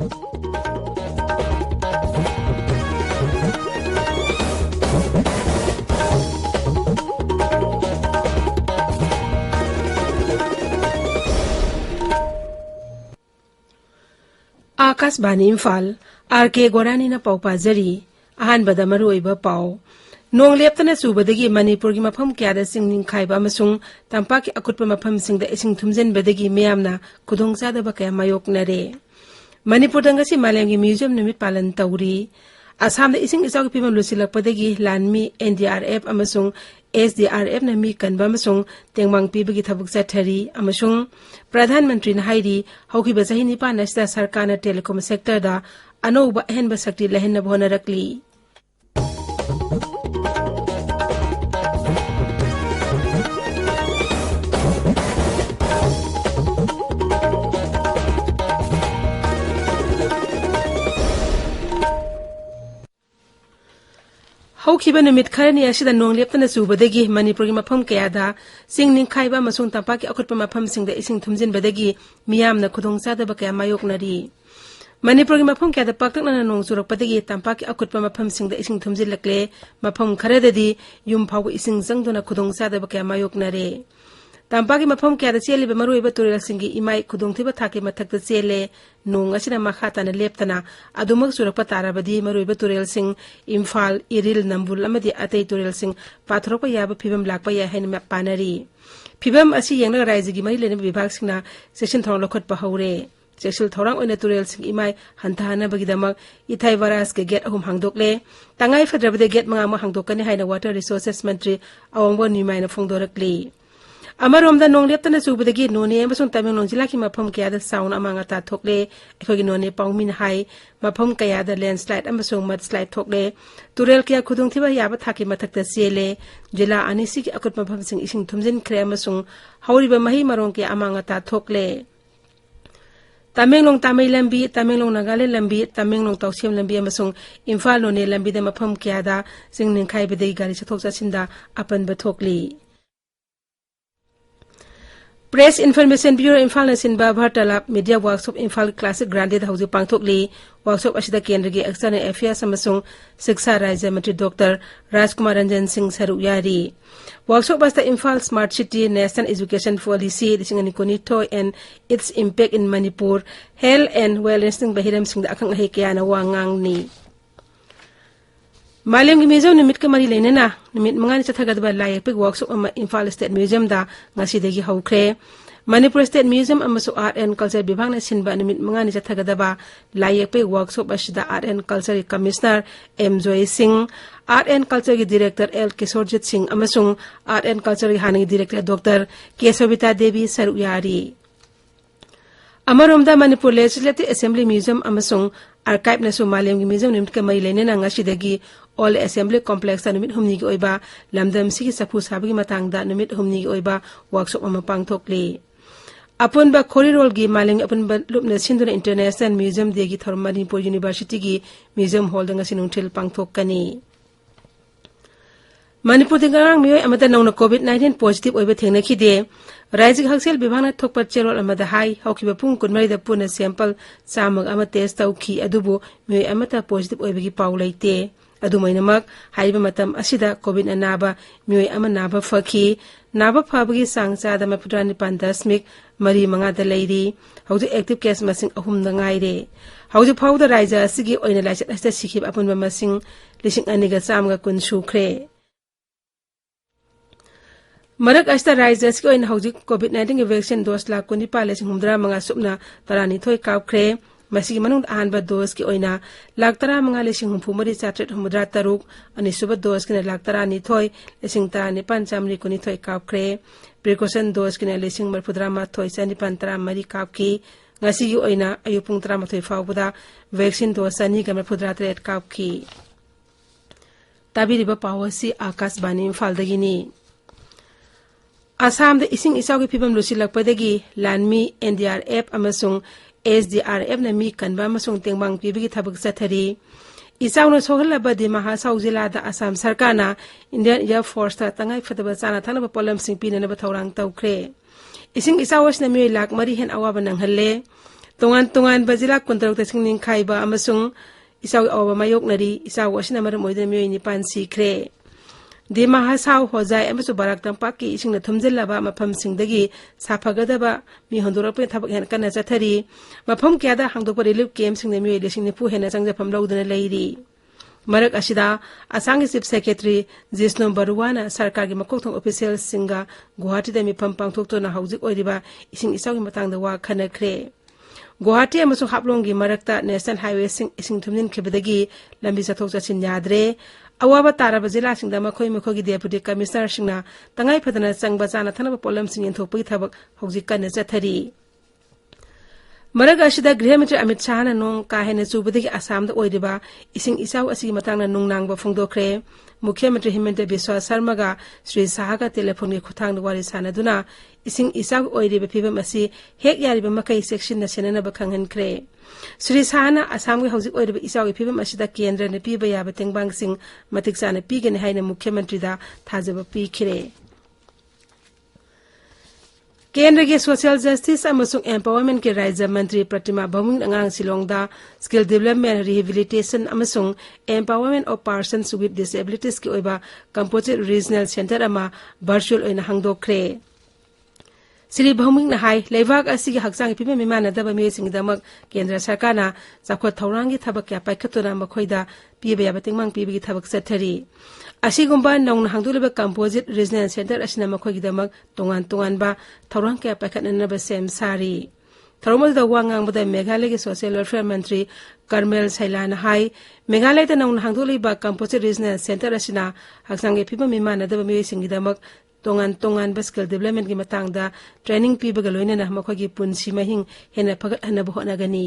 Akashvani Imphal R K गोरानी ना पाउ पाजरी अहानबदा मरुओइबा पाउ नोंग लेप्तना चुबदगी मणिपुर की मफम क्यादा सिंग निंखाइबा अमसुंग तंपाकी अकुटपा मफम सिंगदा इसिंग थुमजनबदगी मियामना खुदोंचादबा कया मायोकनरे मणिपुर दंगसी मालेमगी म्यूजियम निमित पालन तौरी असम इसिंग इचाउ फिवम लुसिलकपदगी लानमी एनडीआरएफ अमसुंग एसडीआरएफ ना मी कनबा अमसुंग तेंगमांग पीबगी थबुक चथरी अमसुंग प्रधानमंत्री ना हाइरी हौखिबा चही निपान असदा सरकारना टेलीकॉम सेक्टर दा अनौबा अहनबा शक्ति लहनब होनरकली हौखिबा नुमित खरनी असिदा नोंग लेप्तना चुबदगी मणिपुर की मफम कयादा सिंग निंखाइबा मसुंग तंपाकी अकुटपा मफम सिंगदा इसिंग थुमजिनबदगी मियामना खुदोंचादबा कया मायोकनरी मणिपुर की मफम कयादा पाक्तकना नोंग चुरकपदगी तंपाकी अकुटपा मफम सिंगदा इसिंग थुमजिनलकले मफम खरददी युम फाउ इसिंग जंगदुना खुदोंचादबा कया मायोकनरे तंपाकी मफम कयादा चेलिबा मरुइबा तुरेलसिंगी इमाई खुदोंथिबा थाके मथक्ता चेले नोंग असिना मखाताना लेप्तना अदुमक चुरकपा ताराबदी मरुइबा तुरेलसिंग इम्फाल इरिल नंबुल अमदी अतै तुरेलसिंग पाथरोपा याबा फिबम लाकपा या हैन पानरी फिबम असि यंगना राज्यगी मरि लेना विभागसिंगना सेक्शन थौरांग लखटपा हौरे सेक्शन थौरांग ओइना तुरेलसिंग इमाई हंथाहनबगीदमक इथाई वरास के गेट अहुम हांगदोकले तंगाई फद्रबदे गेट मंगा हांगदोकने हाइना वाटर रिसोर्सेस मंत्री अवंगबो निमाइना फोंदोरकली अमरोमदा नोंग लेप्तना चुबदगी नोने अमसुंग तमिलनाडु जिल्लाकी मफम कयादा साउन अमांगता थोकले अखोगी नोने पाउमिन हाई मफम कयादा लैंडस्लाइड अमसुंग मडस्लाइड थोकले तुरेल कया खुदुंथिबा याबा थाकी मथक्ता चेले जिल्ला अनिसिकी अकुट मफमसिंग इसिंग थुमजिनख्रे अमसुंग हौरिबा मही मरोंग के अमांगता थोकले तमिलनाडु तामई लंबी तमिलनाडु नागालैंड लंबी तमिलनाडु तौसिम लंबी अमसुंग इम्फाल नोने लंबीदा मफम कयादा सिंग निंखाइबदगी गाड़ी चथोक चसिंदा अपनबा थोकली प्रेस इन्फॉर्मेशन ब्यूरो इम्फाल नसिनबा भारतलाप मीडिया वर्कशॉप इम्फाल क्लासिक ग्रांडेड हौजी पांगथोकली वर्कशॉप असिदा केंद्र की एक्सटर्नल अफेयर्स अमसुंग शिक्षा राज्य मंत्री डॉक्टर राजकुमार रंजन सिंह सरुक यारी वर्कशॉप असिदा Imphal smart city national education policy दिसिंगनि कोनिथो and its impact in Manipur health and wellness सिंग बहिरम सिंग अखंग हे क्याना वांगांगनी मालेम की म्यूजियम निमित के मरी लेनेना निमित मंगानी चथगदबा लायपिक वर्कशॉप अमा इम्फाल स्टेट म्यूजियम दा ngasiदगी हौख्रे मणिपुर स्टेट म्यूजियम अमसु आर्ट एंड कल्चर विभाग ने सिनबा निमित मंगानी चथगदबा लायपिक वर्कशॉप असिदा आर्ट एंड कल्चर की commissioner M Joy Singh art and culture की डायरेक्टर एल किशोरजीत सिंह अमसुंग आर्ट एंड कल्चर की हानि डायरेक्टर डॉक्टर केशविता देवी सरुयारी अमरोमदा मणिपुर लेजिस्लेटिव असेंबली म्यूजियम अमसुंग आर्काइव नसु मालेम की म्यूजियम निमित के मरी लेनेना ngasiदगी ऑल असेंबली कॉम्प्लेक्स नुमित हुमनी की ओइबा लमदम सिगी सफु साबगी मतंगदा नुमित हुमनी की ओइबा वर्कशॉप अमा पांगथोकली अपुनबा खोरीरोल की मालिंग अपुनबा लुपना सिंधुना इंटरनेशनल म्यूजियम देगी थोर मणिपुर यूनिवर्सिटी की म्यूजियम हॉल दंगसी नुंथिल पांगथोकनी मणिपुर दिंगांग मियोय अमदा नौना कोविड-19 पॉजिटिव ओइबा थेंगनखिदे राज्य हक्सेल विभागना थोकपा चेरोल अमदा हाई हौखिबा पुंग कुनमरीदा पुना सैंपल चामग अमा टेस्ट तौखी अदुबु मियोय अमता पॉजिटिव ओइबगी पाउ लैते अदुमैनमक हाइबा मतम असिदा कोविड नाबा मियोय अमा नाबा फखी नाबा फाबगी सांगचादा मफुद्रा निपान दशमिक मरी मंगादा लैरी हौजि एक्टिव केस मसिंग अहुम नंगाइरे हौजि फाउदा राज्य असिगी ओइना लाइचत अस्ता सिखिब अपुनबा मसिंग लिसिंग अनिगा चामगा कुन सुख्रे मरक अस्ता राज्य असिगी ओइना हौजि कोविड-19 की वैक्सीन डोज लाख 19,935 सुपना तरानिथोय काउख्रे मसीगी मनुंग अहानबा डोज की ओइना लाख 13,54,733 अनिसुबा डोज की लाख 13,19,935 काउख्रे प्रिकॉशन डोज की 13,935 काउखी ngasiगी ओइना अयुपुंग 13 फाउबदा वैक्सीन डोज 2,933 काउखी ताबिरिबा पावसी आकाशवाणी इम्फालदगिनी असम द इसिंग इसाउगी फिबम लुसिलकपदगी लानमी एनडीआरएफ अमसुंग एसडीआरएफ न मी कनबा अमसुंग तेंगबांग पीबगी थबक चथरी इसाउनो सोहलबा दिमा हासाउ जिल्लादा असम सरकारना इंडियन एयर फोर्स ता तंगाई फतबा चाना थानबा पोलम सिंग पिननबा थौरांग तौख्रे इसिंग इसावसना मी लाख मरी हेन अवाबा नंगहल्ले तोंगान तोंगान बजिला कुंतरक तसिंग निंखाइबा अमसुंग इसाउ अवबा मायोकनरी इसाउ असिना मरम ओइदन मियोइ निपान सिख्रे दिमा हासाउ होजाय अमसु बाराक तंपाकी इसिंग थुमजिल्लाबा मफम सिंगदगी साफगदबा मी हंदोरपे थबक हेन कन्ना चथरी मफम क्यादा हांदोप रिलीफ कैम्प सिंग मियोइ लिसिंग निफु हेन संगजफम लौदना लैरी मरक असिदा असंग चीफ सेक्रेटरी जिष्णु बरुवाना सरकार की मकोथों ऑफिशियल सिंगा गुवाहाटी दा मिफम पांगथोक्तोना हौजिक ओइरिबा इसिंग इसाउ की मतंगदा वा खनख्रे गुवाहाटी अमसुंग हापलोंगी मरकता नेशनल हाईवे सिंग इसिंग थुमजिन खेबदगी लंबी चथोक चसिन याद्रे अवाबा ताराबा जिला सिंगदा मखोइ मखोगी डेप्यूटी कमिश्नर सिंगना तंगाई फदना चंगबा चाना थनबा पोलम सिंग यंथोपई थबक हौजिक कन्ना चथरी मरग असिदा गृहमंत्री अमित शाह ना नोंग काहेना चुबदगी आसाम दा ओइरिबा इसिंग इसाउ असिगी मतंगना नुंगनांगबा फोंदोखरे मुख्यमंत्री हिमंत बिस्वा शर्मा गा श्री शाह का टेलीफोन की खुथांग वारी सानदुना इसिंग इसाउ ओइरिबा फिबम असि हेक यारिबा मकै सेक्शन ना सेननबा खंगनख्रे श्री शाह ना आसाम के हौजिक ओइरिबा इसाउ की फिबम असिदा केंद्र ने पीबा याबा तेंगबांग सिंग मतिक साना पीगने हाइना मुख्यमंत्री दा थाजबा पीखिरे केंद्र के सोशल जस्टिस अमसुंग एम्पावरमेंट के राज्य मंत्री प्रतिमा भौमिंग अंगांग सिलोंगदा स्किल डेवलपमेंट रिहेबिलिटेशन अमसुंग empowerment of persons with disabilities के ओइबा कंपोजिट रीजनल सेंटर अमा वर्चुअल ओइना हांगदोखरे श्री भौमिंग ना हाई लेवाक असिगी हक्सांग पिबे मिमानदबा मियसिंगदमक केंद्र सरकारना चाखोत थौरांगी थबक क्या पाइखतोना मखोइदा पीबे याबा तेंगमांग पीबेगी थबक सथरी असिगुंबा नौन हांगदुलबा कंपोजिट रीजनल सेंटर असिना मखोइगिदमक तोंगान तोंगानबा थौरांग क्या पाइखतननबा सेम सारी थौरमदा वांगांगबदा मेघालय के सोशल वेलफेयर मंत्री कर्मेल सैलाना हाई मेघालय ता नौन हांगदुलिबा कंपोजिट रीजनल सेंटर असिना हक्सांगे पिबे मिमानदबा मियसिंगदमक तोंगान तोंगान स्किल डेवलपमेंट की मतंगदा ट्रेनिंग पीबगा लोइनना मखोगी पुंसी महिंग हेना फगत हनब होनगनी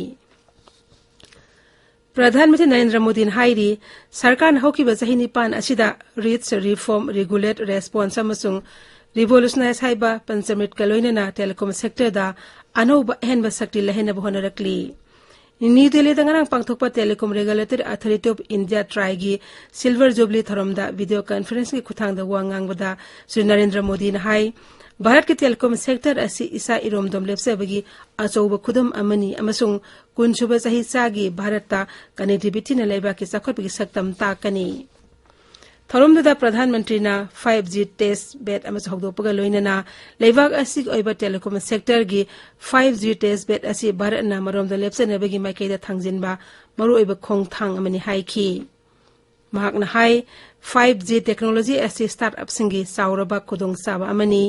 प्रधानमंत्री नरेंद्र मोदी हाइरी सरकार हौकिबा चही निपान असिदा रिच रिफॉर्म रेगुलेट रेस्पॉन्स अमसुंग रिवोल्यूशनाइज हाइबा पंचमिट का लोइनना टेलीकॉम सेक्टर दा अनौबा अहनबा शक्ति लहेनब होनरकली न्यू दिल्ली दंगरंग पांगथोकपा telecom regulatory authority of India ट्राइगी सिल्वर जुबली थरमदा वीडियो कॉन्फ्रेंस की खुथांगदा वांगांगबदा श्री नरेंद्र मोदी ने हाई भारत के टेलीकॉम सेक्टर असी इसा इरोमदम लेप्सेबगी अचौब खुदम अमनी अमसुंग कुनसुबा चही चागी भारतता कनेक्टिविटी न लेबा के चखोटबगी सक्तम ताकनी थरमदा प्रधानमंत्री ना 5G टेस्ट बेड अमस हौदोपगा लोइनना लेबाक असी ओइबा टेलीकॉम सेक्टर की 5G टेस्ट बेड असी भारत ना मरोमदा लेप्सेनबगी माइकेदा थांजिनबा मरु ओइबा खोंगथांग अमनी हाइखी महाकना हाई 5G टेक्नोलॉजी असी स्टार्टअप सिंगी साउरबा खुदोंग साबा अमनी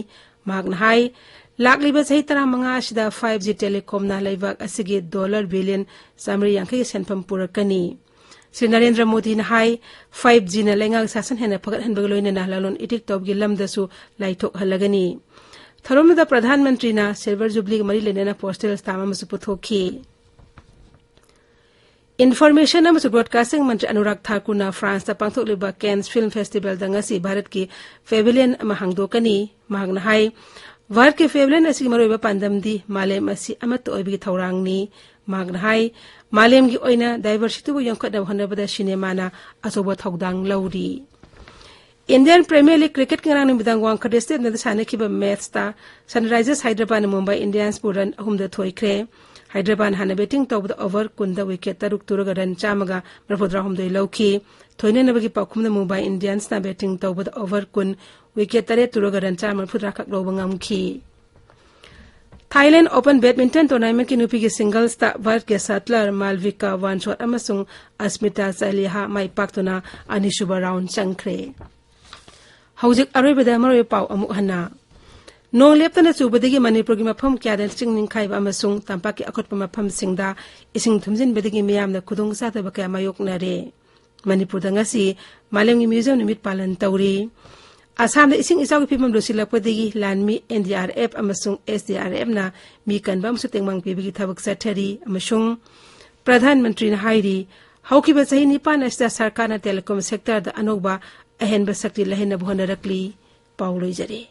महाकना हाई लाकलिबा सही तरह मंगा असिदा 5G टेलीकॉम ना लेबाक असिगी $1 बिलियन सामरी यांखै सेनफम पुरकनी श्री नरेंद्र मोदी ने हाई 5G न लेंगा शासन हेना फगत हनबग लोइनना लालोन इटिक तौबगी लमदसु लाइथोक हलगनी थरोमदा प्रधानमंत्री ना सिल्वर जुबली मरी लेनेना पोस्टल स्टाम अमसु पुथोखी इन्फॉर्मेशन अमसु ब्रॉडकास्टिंग मंत्री अनुराग ठाकुर ना फ्रांस ता पांगथोकलिबा कैन्स फिल्म फेस्टिवल दंगसी भारत की पेविलियन अमा हांगदोकनी महागना हाई भारत के पेविलियन असी मरोइबा पांदमदी मालेम असी अमत ओइबगी थौरांगनी महागना हाई मालेम की ओइना डाइवर्सिटी बु यंखदब हनबदा सिनेमाना अचोबा थौदांग लौरी इंडियन प्रीमियर लीग क्रिकेट के रंग बिदांग वांखडे स्टेट न सानखिबा मैच ता सनराइजर्स हैदराबाद मुंबई इंडियंस बु रन अहुमदा थोइख्रे हैदराबाद हाना बैटिंग तौबदा ओवर कुंदा विकेट तरुक तुरगा रन चामगा मरफुद्रा हमदोइ लौखी थोइननबगी पाखुमना मुंबई इंडियंस ना बैटिंग तौबदा ओवर कुन विकेट तरे तुरगा रन चाम मरफुद्रा खक लौबंगामखी थाईलैंड ओपन बैडमिंटन टूर्नामेंट की नुपी की सिंगल्स ता भारत के शटलर मालविका वानशॉट अमसुंग अस्मिता चालिहा माई पाक्तुना अनिसुबा राउंड चंख्रे हौजिक अरोइबदा मरोइ पाउ अमुक हन्ना नोंग लेप्तना चुबदगी मणिपुर की मफम क्यादन चिंग निंखाइबा अमसुंग तंपा की अखोटपा मफम सिंगदा इसिंग थुमजिनबदगी मियामना खुदोंग सादबा क्या मायोकनारे मणिपुर दंगसी मालेमगी म्यूजियम निमित पालन तौरी आसाम इसिंग इचाउ की फिल्म लोसिलपदगी लानमी NDRF अमसुंग SDRF ना मी कनबा अमसु तेंगमांग पीबगी थबक सथरी अमसुंग प्रधानमंत्री ने हाइरी हौकिबा चही निपान असिदा सरकारना टेलीकॉम सेक्टर दा अनोबा अहेनबा शक्ति लहेनब होनरकली पाउलोइ जरे